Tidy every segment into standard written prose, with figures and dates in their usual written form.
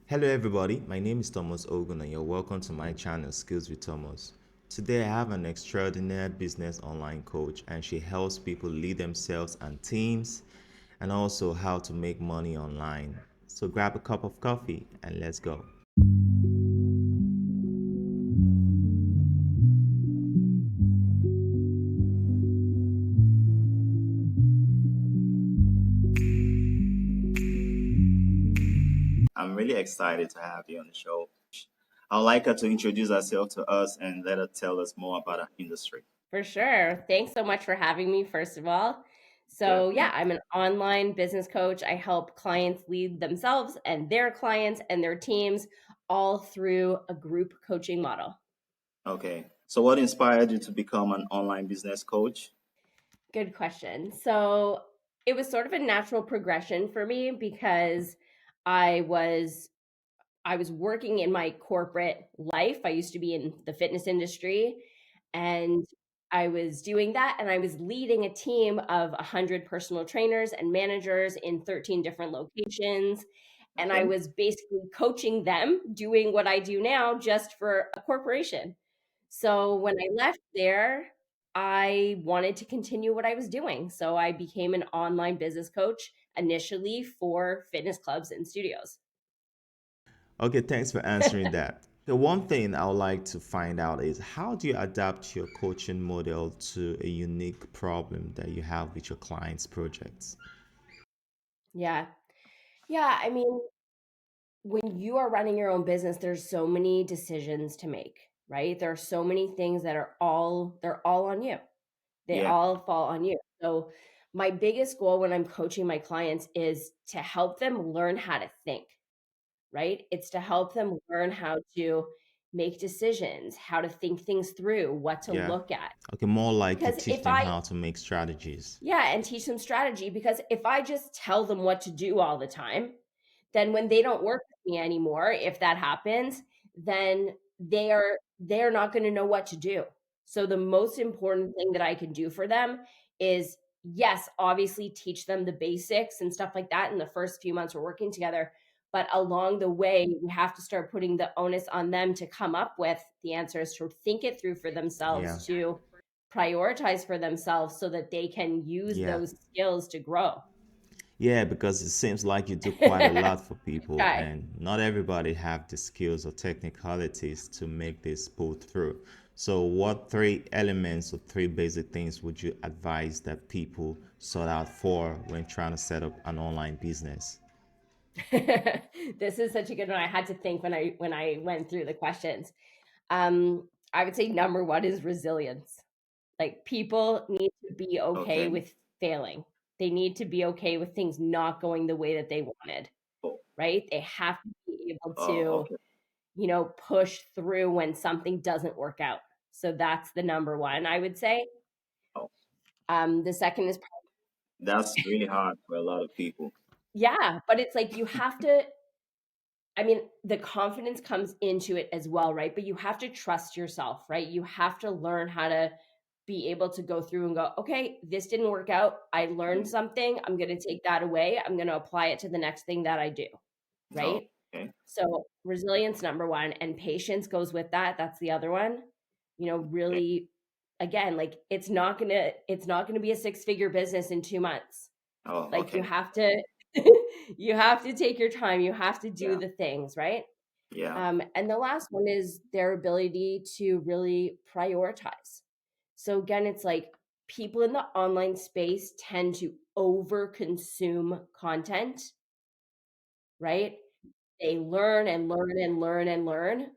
Hello, everybody. My name is Thomas Ogun, and you're welcome to my channel, Skills with Thomas. Today, I have an extraordinary business online coach, and she helps people lead themselves and teams, and also how to make money online. So, grab a cup of coffee and let's go. I'm really excited to have you on the show. I'd like her to introduce herself to us and let her tell us more about our industry. For sure. Thanks so much for having me, first of all. Yeah, So, yeah, thanks. I'm an online business coach. I help clients lead themselves and their clients and their teams all through a group coaching model. Okay. So, what inspired you to become an online business coach? Good question. So, it was sort of a natural progression for me because I was I was working in my corporate life. I used to be in the fitness industry and I was doing that and I was leading a team of 100 personal trainers and managers in 13 different locations. And I Okay. was basically coaching them doing what I do now just for a corporation. So when I left there, I wanted to continue what I was doing. So I became an online business coach initially for fitness clubs and studios. Okay, thanks for answering that. The one thing I would like to find out is how do you adapt your coaching model to a unique problem that you have with your clients' projects? Yeah. Yeah, I mean, when you are running your own business, there's so many decisions to make, right? There are so many things that they're all on you. They Yeah, all fall on you. So my biggest goal when I'm coaching my clients is to help them learn how to think, right? It's to help them learn how to make decisions, how to think things through, what to yeah. look at. Okay, more like to Because teach if them I how to make strategies. Yeah, and teach them strategy because if I just tell them what to do all the time, then when they don't work with me anymore, if that happens, then they're not going to know what to do. So the most important thing that I can do for them is yes, obviously teach them the basics and stuff like that in the first few months we're working together, but along the way we have to start putting the onus on them to come up with the answers, to think it through for Yeah, themselves, to prioritize for themselves so that they can use yeah. those skills to grow. Yeah, because it seems like you do quite a lot for people, Try. and not everybody have the skills or technicalities to make this pull through. So, what three elements or three basic things would you advise that people sort out for when trying to set up an online business? This is such a good one. I had to think when I went through the questions. I would say number one is resilience. Like people need to be okay Okay. with failing. They need to be okay with things not going the way that they wanted, Oh, right? They have to be able to, okay. push through when something doesn't work out. So that's the number one, I would say. Oh, The second is that's really hard for a lot of people. yeah, but it's like you have to I mean, the confidence comes into it as well, right? But you have to trust yourself, right? You have to learn how to be able to go through and go, okay, this didn't work out. I learned Mm. something. I'm going to take that away. I'm going to apply it to the next thing that I do, Oh, right? okay. So, resilience number 1 and patience goes with that. That's the other one. Okay. Really again, like it's not going to be a six-figure business in 2 months. Oh, Like you okay. have to you have to take your time. You have to do Yeah. the things, right? Yeah. And the last one is their ability to really prioritize. So again, it's like people in the online space tend to over consume content, right? They learn and learn and learn and learn,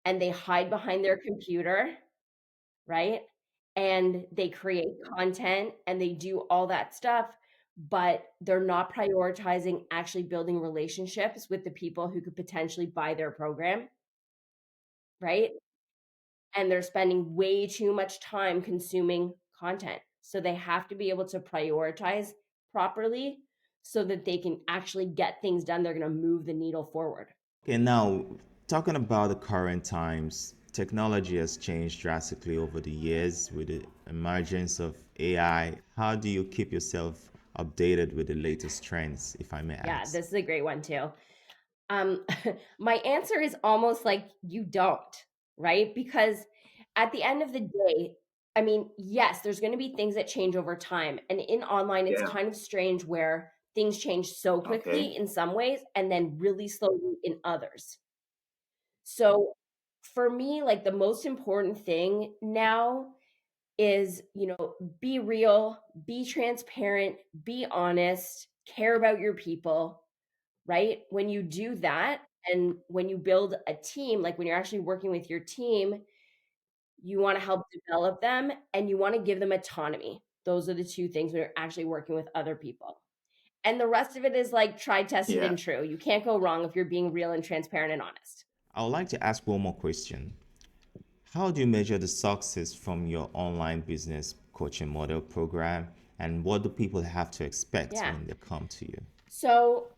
and they hide behind their computer, right? And they create content and they do all that stuff, but they're not prioritizing actually building relationships with the people who could potentially buy their program, right? And they're spending way too much time consuming content. So they have to be able to prioritize properly so that they can actually get things done. They're going to move the needle forward. Okay, now talking about the current times, technology has changed drastically over the years with the emergence of AI. How do you keep yourself updated with the latest trends, if I may Yeah, ask? this is a great one too. Um, my answer is almost like you don't, right? Because at the end of the day, I mean, yes, there's going to be things that change over time. And in online, it's Yeah. kind of strange where things change so quickly Okay. in some ways and then really slowly in others. So for me, like the most important thing now is, be real, be transparent, be honest, care about your people, right? When you do that and when you build a team, like when you're actually working with your team, you want to help develop them and you want to give them autonomy. Those are the two things when you're actually working with other people. And the rest of it is like tried, tested, Yeah. and true. You can't go wrong if you're being real and transparent and honest. I would like to ask one more question. How do you measure the success from your online business coaching model program? And what do people have to expect Yeah. when they come to you? So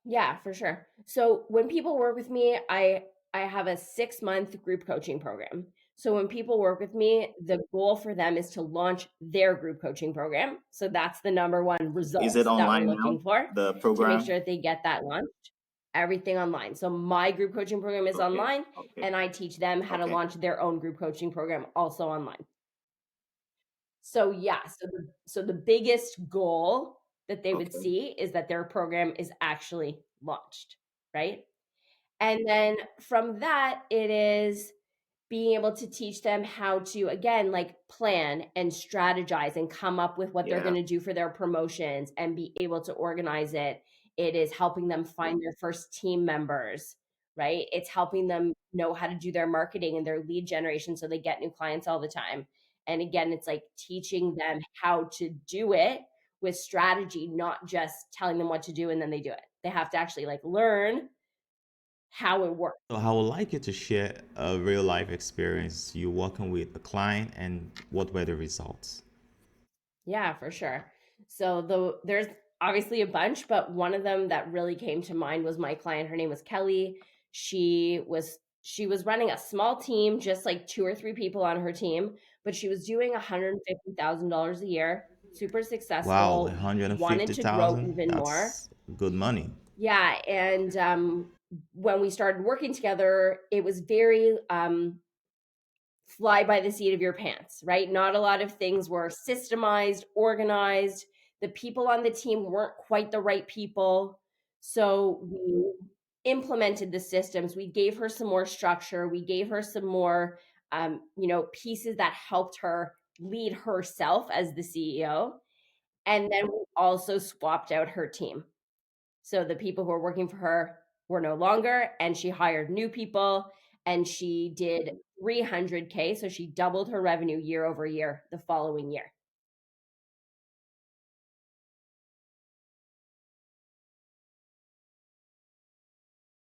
yeah, for sure. So when people work with me, I have a 6-month group coaching program. So when people work with me, the goal for them is to launch their group coaching program. So that's the number one Is it result that we're online now, looking for the to make program? sure that they get that launched. Everything online. So my group coaching program is Okay. online Okay. and I teach them how to Okay. launch their own group coaching program also online. So yeah, so the biggest goal that they would Okay. see is that their program is actually launched, right? And then from that, it is being able to teach them how to, again, like plan and strategize and come up with what they're Yeah. going to do for their promotions and be able to organize it. It is helping them find their first team members, right? It's helping them know how to do their marketing and their lead generation so they get new clients all the time. And again, it's like teaching them how to do it with strategy, not just telling them what to do and then they do it. They have to actually like learn how it works. So I would like you to share a real life experience you working with a client and what were the results. Yeah, for sure. So there's obviously a bunch, but one of them that really came to mind was my client. Her name was Kelly. She was running a small team, just like two or three people on her team, but she was doing $150,000 a year, super Wow, successful, wanted to grow 150,000? even more. That's good money. Yeah, and when we started working together, it was very fly by the seat of your pants, right? Not a lot of things were systemized, organized. The people on the team weren't quite the right people. So we implemented the systems. We gave her some more structure. We gave her some more, pieces that helped her lead herself as the CEO. And then we also swapped out her team. So the people who were working for her were no longer, and she hired new people and she did 300K. So she doubled her revenue year over year the following year.